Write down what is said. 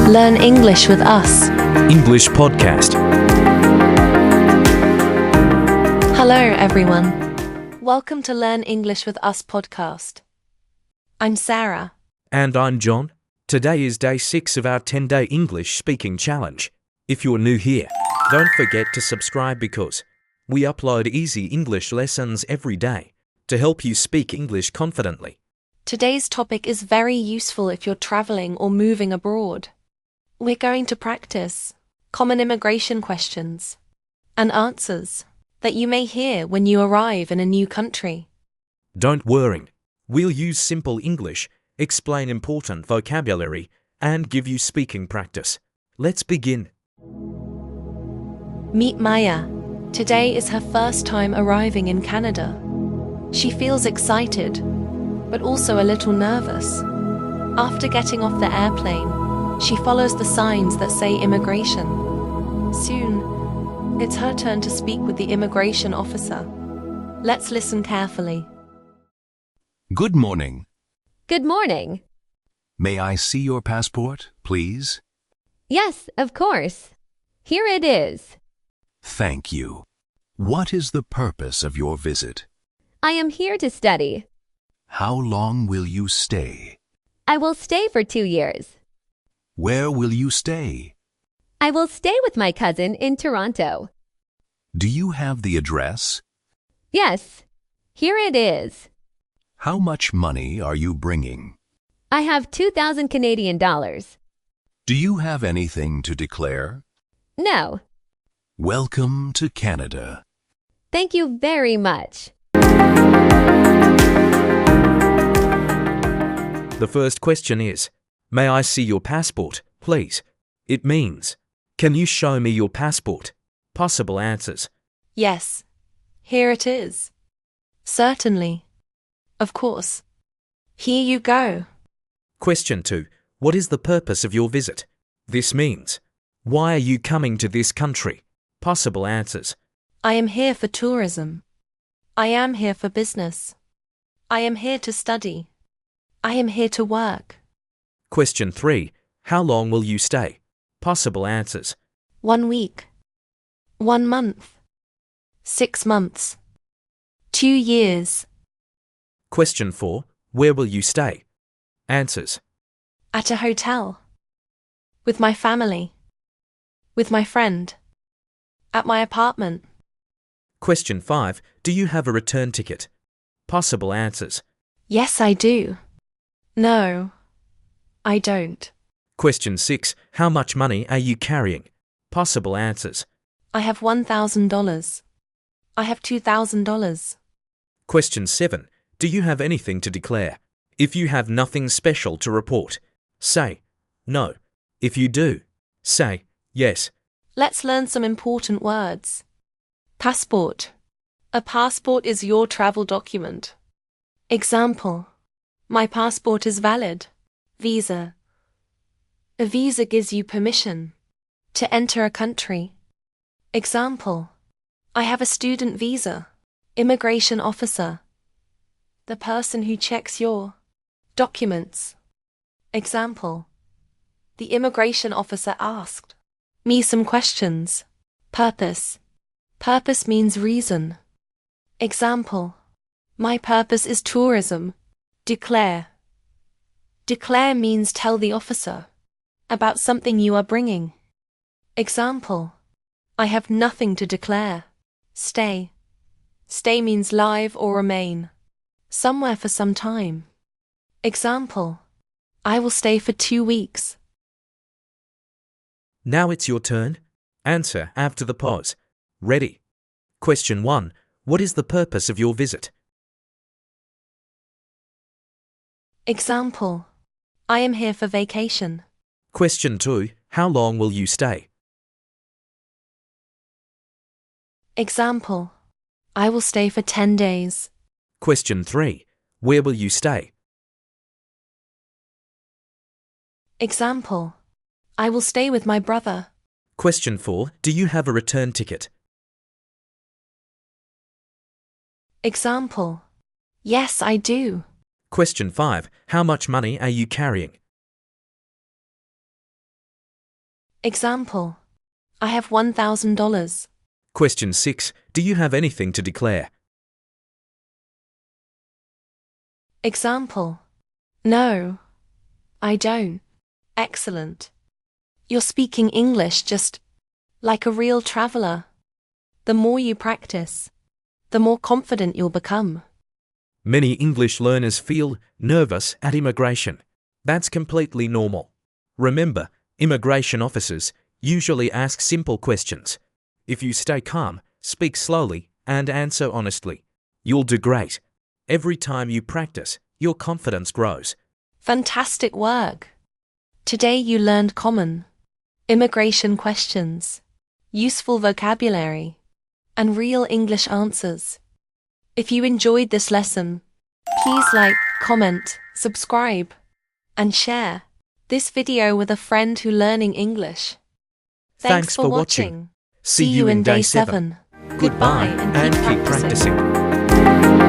Learn English with us. English podcast. Hello, everyone. Welcome to Learn English with Us podcast. I'm Sarah. And I'm John. Today is day 6 of our 10-day English speaking challenge. If you're new here, don't forget to subscribe because we upload easy English lessons every day to help you speak English confidently. Today's topic is very useful if you're traveling or moving abroad. We're going to practice common immigration questions and answers that you may hear when you arrive in a new country. Don't worry, we'll use simple English, explain important vocabulary, and give you speaking practice. Let's begin. Meet Maya. Today is her first time arriving in Canada. She feels excited, but also a little nervous. After getting off the airplane, she follows the signs that say immigration. Soon, it's her turn to speak with the immigration officer. Let's listen carefully. Good morning. Good morning. May I see your passport, please? Yes, of course. Here it is. Thank you. What is the purpose of your visit? I am here to study. How long will you stay? I will stay for 2 years. Where will you stay? I will stay with my cousin in Toronto. Do you have the address? Yes, here it is. How much money are you bringing? I have 2,000 Canadian dollars. Do you have anything to declare? No, Welcome to Canada. thank you very much. The first question is, may I see your passport, please? It means, can you show me your passport? Possible answers. Yes, here it is. Certainly. Of course. Here you go. Question 2. What is the purpose of your visit? This means, why are you coming to this country? Possible answers. I am here for tourism. I am here for business. I am here to study. I am here to work. Question 3. How long will you stay? Possible answers. 1 week. 1 month. 6 months. 2 years. Question 4. Where will you stay? Answers. At a hotel. With my family. With my friend. At my apartment. Question 5. Do you have a return ticket? Possible answers. Yes, I do. No, I don't. Question 6. How much money are you carrying? Possible answers. I have $1,000. I have $2,000. Question 7. Do you have anything to declare? If you have nothing special to report, say no. If you do, say yes. Let's learn some important words. Passport. A passport is your travel document. Example. My passport is valid. Visa. A visa gives you permission to enter a country. Example. I have a student visa. Immigration officer. The person who checks your documents. Example. The immigration officer asked me some questions. Purpose. Purpose means reason. Example. My purpose is tourism. Declare. Declare means tell the officer about something you are bringing. Example. I have nothing to declare. Stay. Stay means live or remain. Somewhere for some time. Example. I will stay for 2 weeks. Now it's your turn. Answer after the pause. Ready? Question 1. What is the purpose of your visit? Example. I am here for vacation. Question 2. How long will you stay? Example. I will stay for 10 days. Question 3. Where will you stay? Example. I will stay with my brother. Question 4. Do you have a return ticket? Example. Yes, I do. Question 5. How much money are you carrying? Example. I have $1,000. Question 6. Do you have anything to declare? Example. No, I don't. Excellent. You're speaking English just like a real traveler. The more you practice, the more confident you'll become. Many English learners feel nervous at immigration. That's completely normal. Remember, immigration officers usually ask simple questions. If you stay calm, speak slowly, and answer honestly, you'll do great. Every time you practice, your confidence grows. Fantastic work! Today you learned common immigration questions, useful vocabulary, and real English answers. If you enjoyed this lesson, please like, comment, subscribe, and share this video with a friend who learning English. Thanks for watching. See you in day 7. Goodbye and keep practicing.